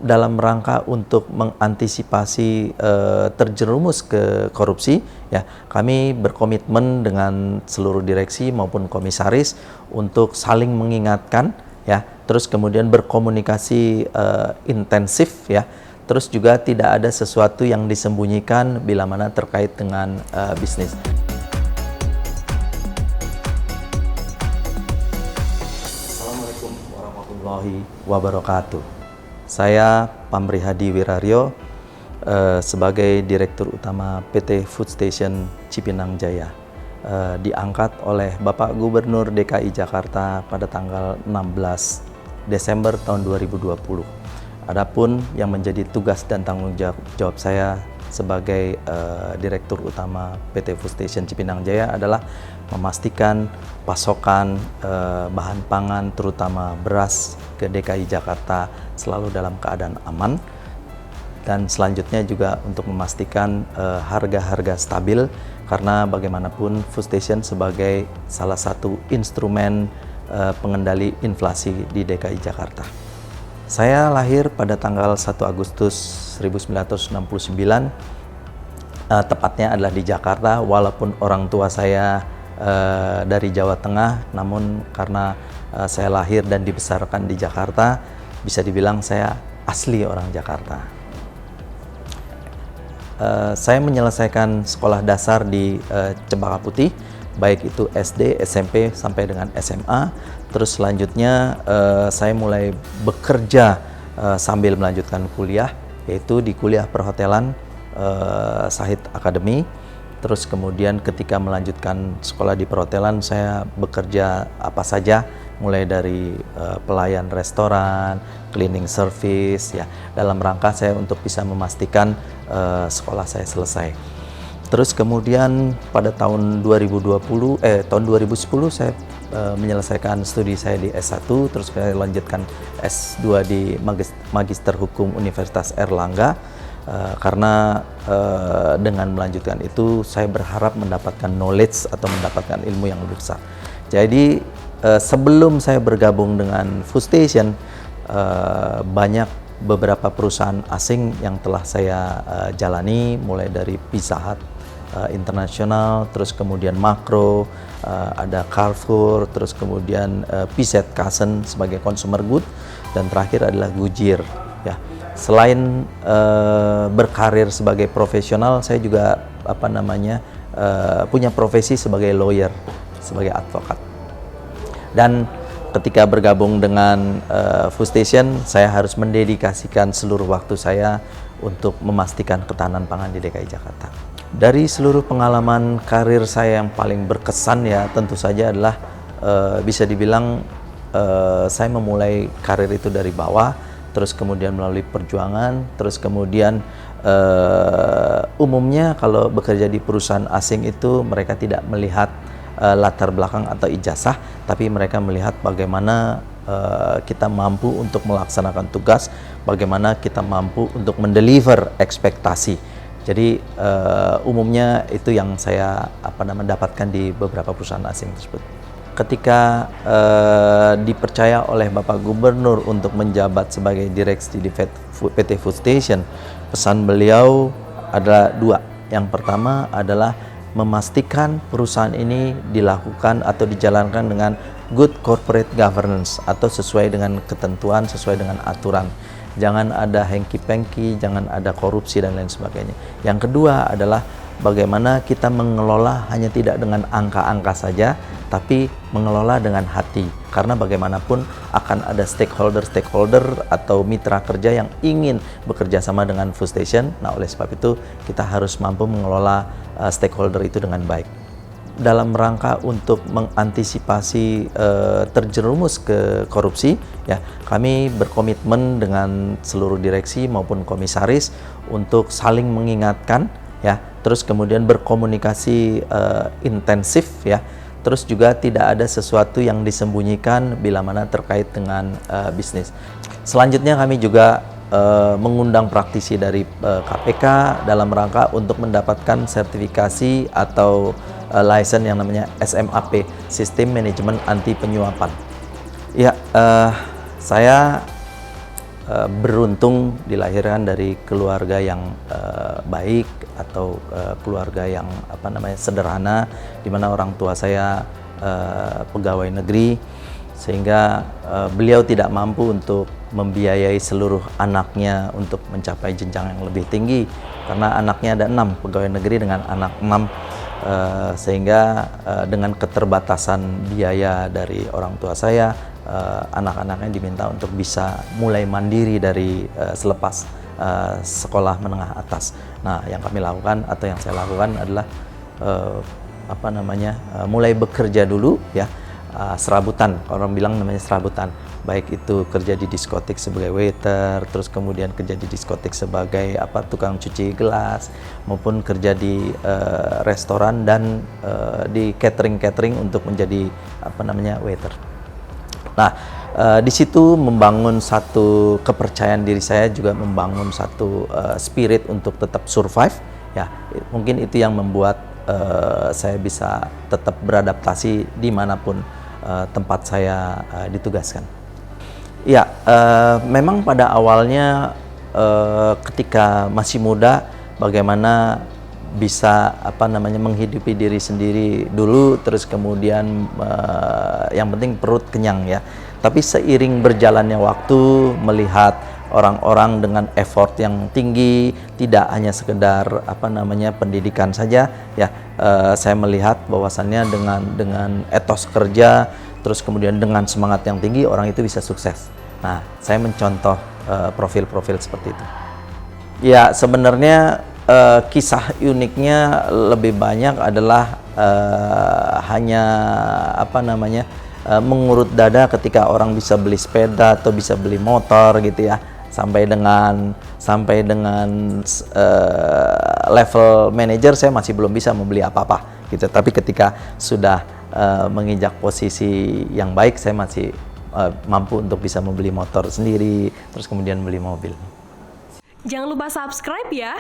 dalam rangka untuk mengantisipasi terjerumus ke korupsi, ya, kami berkomitmen dengan seluruh direksi maupun komisaris untuk saling mengingatkan, ya, terus kemudian berkomunikasi intensif, ya, terus juga tidak ada sesuatu yang disembunyikan bila mana terkait dengan bisnis. Assalamualaikum warahmatullahi wabarakatuh. Saya Pamri Hadi Wiraryo sebagai Direktur Utama PT Food Station Cipinang Jaya, diangkat oleh Bapak Gubernur DKI Jakarta pada tanggal 16 Desember tahun 2020. Adapun yang menjadi tugas dan tanggung jawab saya sebagai Direktur Utama PT Food Station Cipinang Jaya adalah memastikan pasokan bahan pangan terutama beras ke DKI Jakarta selalu dalam keadaan aman, dan selanjutnya juga untuk memastikan harga-harga stabil, karena bagaimanapun Food Station sebagai salah satu instrumen pengendali inflasi di DKI Jakarta. Saya lahir pada tanggal 1 Agustus 1969, tepatnya adalah di Jakarta, walaupun orang tua saya dari Jawa Tengah, namun karena saya lahir dan dibesarkan di Jakarta, bisa dibilang saya asli orang Jakarta. Saya menyelesaikan sekolah dasar di Cempaka Putih, baik itu SD, SMP, sampai dengan SMA. Terus selanjutnya saya mulai bekerja sambil melanjutkan kuliah, yaitu di kuliah perhotelan Sahid Academy. Terus kemudian ketika melanjutkan sekolah di perhotelan, saya bekerja apa saja, mulai dari pelayan restoran, cleaning service, ya, dalam rangka saya untuk bisa memastikan sekolah saya selesai. Terus kemudian pada tahun 2010 saya menyelesaikan studi saya di S1, terus saya lanjutkan S2 di Magister Hukum Universitas Erlangga. Karena dengan melanjutkan itu saya berharap mendapatkan knowledge atau mendapatkan ilmu yang lebih besar. Jadi sebelum saya bergabung dengan Food Station, banyak beberapa perusahaan asing yang telah saya jalani, mulai dari Pizza Hut Internasional, terus kemudian Makro, ada Carrefour, terus kemudian PZ Cussons sebagai consumer good, dan terakhir adalah Goodyear, ya. Selain berkarir sebagai profesional, saya juga punya profesi sebagai lawyer, sebagai advokat. Dan ketika bergabung dengan Food Station, saya harus mendedikasikan seluruh waktu saya untuk memastikan ketahanan pangan di DKI Jakarta. Dari seluruh pengalaman karir saya yang paling berkesan, ya, tentu saja adalah bisa dibilang saya memulai karir itu dari bawah, terus kemudian melalui perjuangan, terus kemudian umumnya kalau bekerja di perusahaan asing itu mereka tidak melihat latar belakang atau ijazah, tapi mereka melihat bagaimana kita mampu untuk melaksanakan tugas, bagaimana kita mampu untuk mendeliver ekspektasi. Jadi umumnya itu yang saya dapatkan di beberapa perusahaan asing tersebut. Ketika dipercaya oleh Bapak Gubernur untuk menjabat sebagai direksi di PT Food Station, pesan beliau adalah dua. Yang pertama adalah memastikan perusahaan ini dilakukan atau dijalankan dengan good corporate governance, atau sesuai dengan ketentuan, sesuai dengan aturan. Jangan ada hengki-pengki, jangan ada korupsi dan lain sebagainya. Yang kedua adalah bagaimana kita mengelola hanya tidak dengan angka-angka saja, tapi mengelola dengan hati. Karena bagaimanapun akan ada stakeholder atau mitra kerja yang ingin bekerja sama dengan Food Station. Nah, oleh sebab itu kita harus mampu mengelola stakeholder itu dengan baik. Dalam rangka untuk mengantisipasi terjerumus ke korupsi, ya, kami berkomitmen dengan seluruh direksi maupun komisaris untuk saling mengingatkan, ya, terus kemudian berkomunikasi intensif, ya, terus juga tidak ada sesuatu yang disembunyikan bila mana terkait dengan bisnis. Selanjutnya kami juga mengundang praktisi dari KPK dalam rangka untuk mendapatkan sertifikasi atau license yang namanya SMAP, Sistem Manajemen Anti Penyuapan. Ya, saya beruntung dilahirkan dari keluarga yang baik atau keluarga yang sederhana, di mana orang tua saya pegawai negeri, sehingga beliau tidak mampu untuk membiayai seluruh anaknya untuk mencapai jenjang yang lebih tinggi, karena anaknya ada 6 pegawai negeri dengan anak 6, sehingga dengan keterbatasan biaya dari orang tua saya, anak-anaknya diminta untuk bisa mulai mandiri dari selepas sekolah menengah atas. Nah, yang kami lakukan atau yang saya lakukan adalah mulai bekerja dulu ya, serabutan, orang bilang namanya serabutan, baik itu kerja di diskotik sebagai waiter, terus kemudian kerja di diskotik sebagai tukang cuci gelas, maupun kerja di restoran dan di catering untuk menjadi waiter. Nah, di situ membangun satu kepercayaan diri saya, juga membangun satu spirit untuk tetap survive ya. Mungkin itu yang membuat saya bisa tetap beradaptasi dimanapun tempat saya ditugaskan. Ya, memang pada awalnya ketika masih muda, bagaimana bisa menghidupi diri sendiri dulu, terus kemudian yang penting perut kenyang ya. Tapi seiring berjalannya waktu, melihat orang-orang dengan effort yang tinggi, tidak hanya sekedar pendidikan saja ya, saya melihat bahwasannya dengan etos kerja, terus kemudian dengan semangat yang tinggi, orang itu bisa sukses. Nah, saya mencontoh profil-profil seperti itu. Ya, sebenarnya kisah uniknya lebih banyak adalah hanya mengurut dada ketika orang bisa beli sepeda atau bisa beli motor gitu ya, sampai dengan level manajer saya masih belum bisa membeli apa-apa gitu. Tapi ketika sudah menginjak posisi yang baik, saya masih mampu untuk bisa membeli motor sendiri, terus kemudian beli mobil. Jangan lupa subscribe ya.